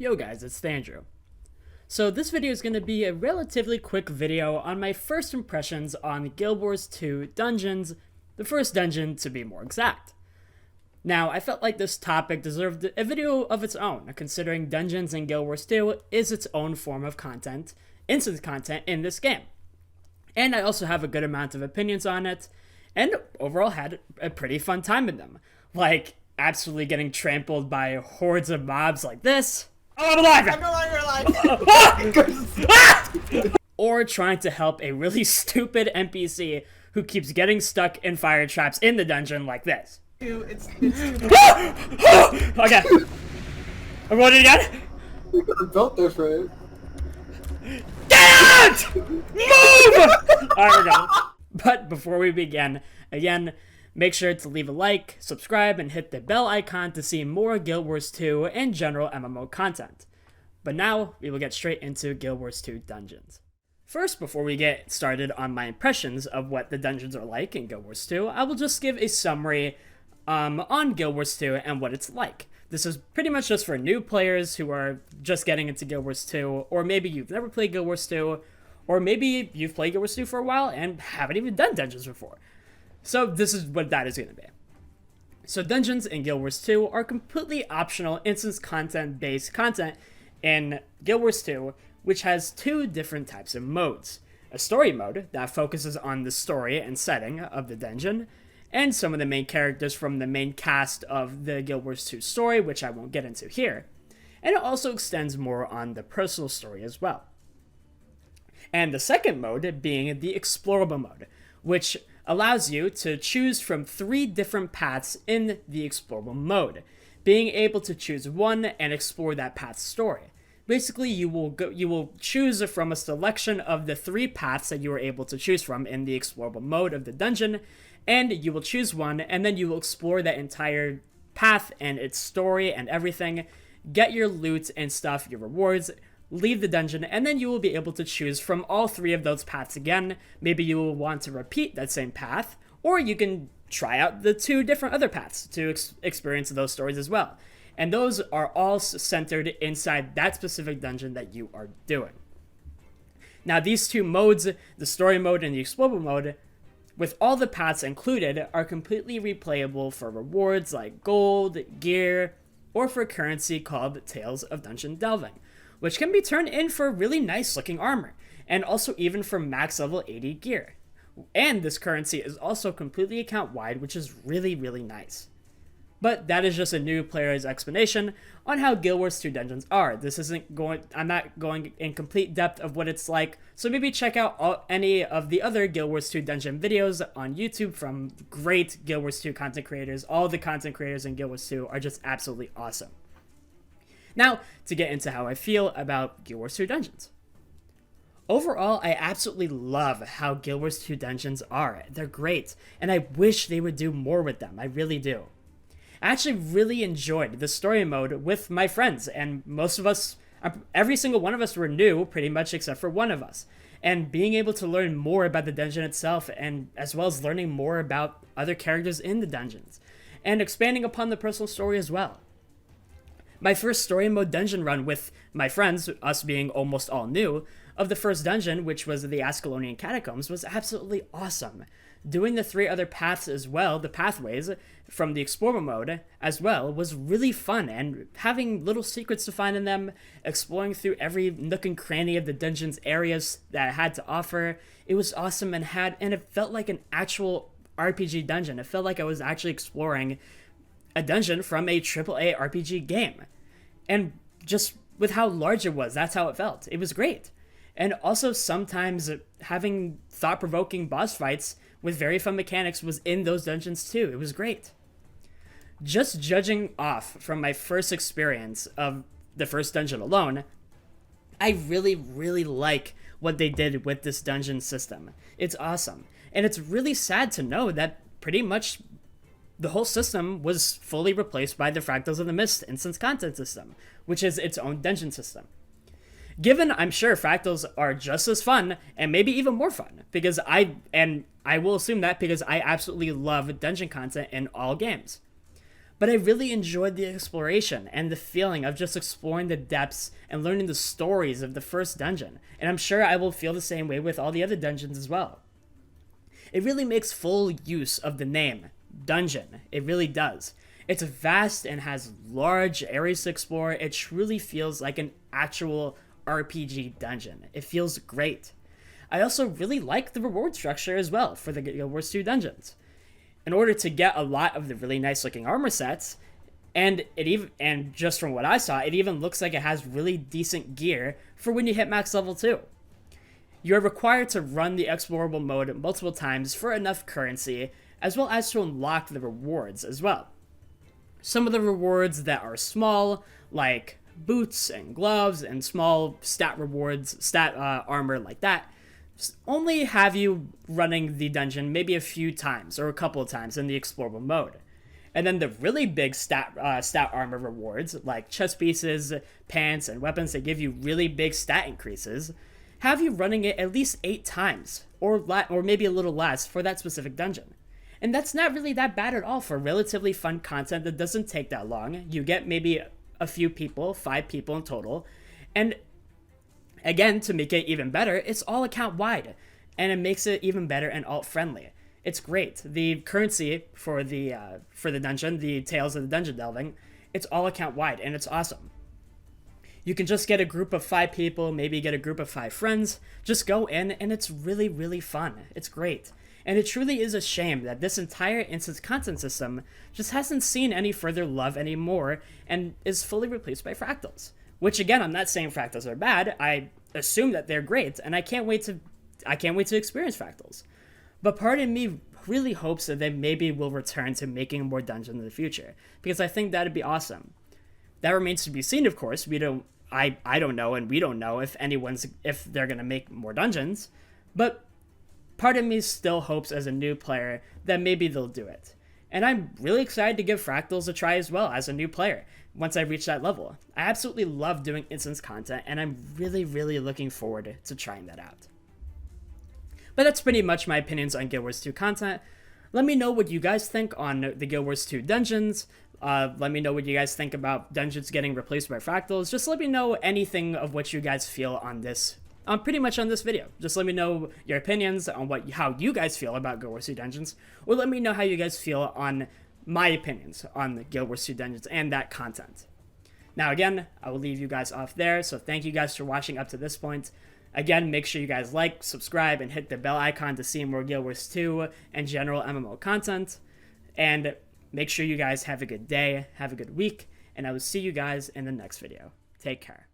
Yo guys, it's Andrew. So this video is going to be a relatively quick video on my first impressions on Guild Wars 2 dungeons, the first dungeon to be more exact. Now, I felt like this topic deserved a video of its own, considering dungeons in Guild Wars 2 is its own form of content, instance content in this game. And I also have a good amount of opinions on it, and overall had a pretty fun time in them. Like, absolutely getting trampled by hordes of mobs like this. Oh, I'm alive! I'm no longer alive! Or trying to help a really stupid NPC who keeps getting stuck in fire traps in the dungeon like this. It's Okay. I'm rolling it again. You could have built this, right? Get out! Move! Alright, we're going. But before we begin, again, make sure to leave a like, subscribe, and hit the bell icon to see more Guild Wars 2 and general MMO content. But now, we will get straight into Guild Wars 2 dungeons. First, before we get started on my impressions of what the dungeons are like in Guild Wars 2, I will just give a summary on Guild Wars 2 and what it's like. This is pretty much just for new players who are just getting into Guild Wars 2, or maybe you've never played Guild Wars 2, or maybe you've played Guild Wars 2 for a while and haven't even done dungeons before. So this is what that is going to be. So dungeons in Guild Wars 2 are completely optional instance content based content in Guild Wars 2, which has two different types of modes. A story mode that focuses on the story and setting of the dungeon, and some of the main characters from the main cast of the Guild Wars 2 story, which I won't get into here. And it also extends more on the personal story as well. And the second mode being the explorable mode, which allows you to choose from 3 different paths in the explorable mode, being able to choose one and explore that path's story. Basically, you will choose from a selection of the 3 paths that you are able to choose from in the explorable mode of the dungeon, and you will choose one, and then you will explore that entire path and its story and everything, get your loot and stuff, your rewards, leave the dungeon, and then you will be able to choose from all 3 of those paths again. Maybe you will want to repeat that same path, or you can try out the 2 different other paths to experience those stories as well. And those are all centered inside that specific dungeon that you are doing. Now, these 2 modes, the story mode and the explorable mode, with all the paths included, are completely replayable for rewards like gold, gear, or for currency called Tales of Dungeon Delving, which can be turned in for really nice looking armor, and also even for max level 80 gear. And this currency is also completely account wide, which is really, really nice. But that is just a new player's explanation on how Guild Wars 2 dungeons are. I'm not going in complete depth of what it's like, so maybe check out any of the other Guild Wars 2 dungeon videos on YouTube from great Guild Wars 2 content creators. All the content creators in Guild Wars 2 are just absolutely awesome. Now, to get into how I feel about Guild Wars 2 dungeons. Overall, I absolutely love how Guild Wars 2 dungeons are. They're great, and I wish they would do more with them. I really do. I actually really enjoyed the story mode with my friends, and most of us, every single one of us were new, pretty much except for one of us. And being able to learn more about the dungeon itself, and as well as learning more about other characters in the dungeons, and expanding upon the personal story as well. My first story mode dungeon run with my friends, us being almost all new, of the first dungeon, which was the Ascalonian Catacombs, was absolutely awesome. Doing the 3 other paths as well, the pathways from the Explorer mode as well, was really fun, and having little secrets to find in them, exploring through every nook and cranny of the dungeon's areas that it had to offer, it was awesome, and it felt like an actual RPG dungeon. It felt like I was actually exploring a dungeon from a AAA RPG game. And just with how large it was, that's how it felt. It was great. And also sometimes having thought-provoking boss fights with very fun mechanics was in those dungeons too. It was great. Just judging off from my first experience of the first dungeon alone, I really, really like what they did with this dungeon system. It's awesome. And it's really sad to know that pretty much the whole system was fully replaced by the Fractals of the Mist instance content system, which is its own dungeon system. Given I'm sure Fractals are just as fun, and maybe even more fun, because I will assume that because I absolutely love dungeon content in all games. But I really enjoyed the exploration and the feeling of just exploring the depths and learning the stories of the first dungeon, and I'm sure I will feel the same way with all the other dungeons as well. It really makes full use of the name, Dungeon. It really does. It's vast and has large areas to explore. It truly feels like an actual RPG dungeon. It feels great. I also really like the reward structure as well for the Guild Wars 2 dungeons. In order to get a lot of the really nice looking armor sets, and just from what I saw, it even looks like it has really decent gear for when you hit max level 2. You are required to run the explorable mode multiple times for enough currency, as well as to unlock the rewards as well. Some of the rewards that are small, like boots and gloves and small stat rewards, armor like that, only have you running the dungeon maybe a few times or a couple of times in the explorable mode. And then the really big stat armor rewards, like chest pieces, pants, and weapons that give you really big stat increases, have you running it at least 8 times, or maybe a little less for that specific dungeon. And that's not really that bad at all for relatively fun content that doesn't take that long. You get maybe a few people, 5 people in total, and again, to make it even better, it's all account wide, and it makes it even better and alt friendly. It's great. The currency for the dungeon, the Tales of the Dungeon Delving, it's all account wide, and it's awesome. You can just get a group of 5 people, maybe get a group of 5 friends, just go in, and it's really, really fun. It's great. And it truly is a shame that this entire instance content system just hasn't seen any further love anymore and is fully replaced by fractals. Which again, I'm not saying fractals are bad. I assume that they're great, and I can't wait to experience fractals. But part of me really hopes that they maybe will return to making more dungeons in the future, because I think that'd be awesome. That remains to be seen, of course. I don't know, and we don't know if they're gonna make more dungeons, but part of me still hopes as a new player that maybe they'll do it. And I'm really excited to give Fractals a try as well as a new player once I reach that level. I absolutely love doing instance content, and I'm really, really looking forward to trying that out. But that's pretty much my opinions on Guild Wars 2 content. Let me know what you guys think on the Guild Wars 2 dungeons. Let me know what you guys think about dungeons getting replaced by fractals. Just let me know anything of what you guys feel on this, pretty much on this video. Just let me know your opinions on how you guys feel about Guild Wars 2 dungeons, or let me know how you guys feel on my opinions on the Guild Wars 2 dungeons and that content. Now again, I will leave you guys off there, so thank you guys for watching up to this point. Again, make sure you guys like, subscribe, and hit the bell icon to see more Guild Wars 2 and general MMO content. And make sure you guys have a good day, have a good week, and I will see you guys in the next video. Take care.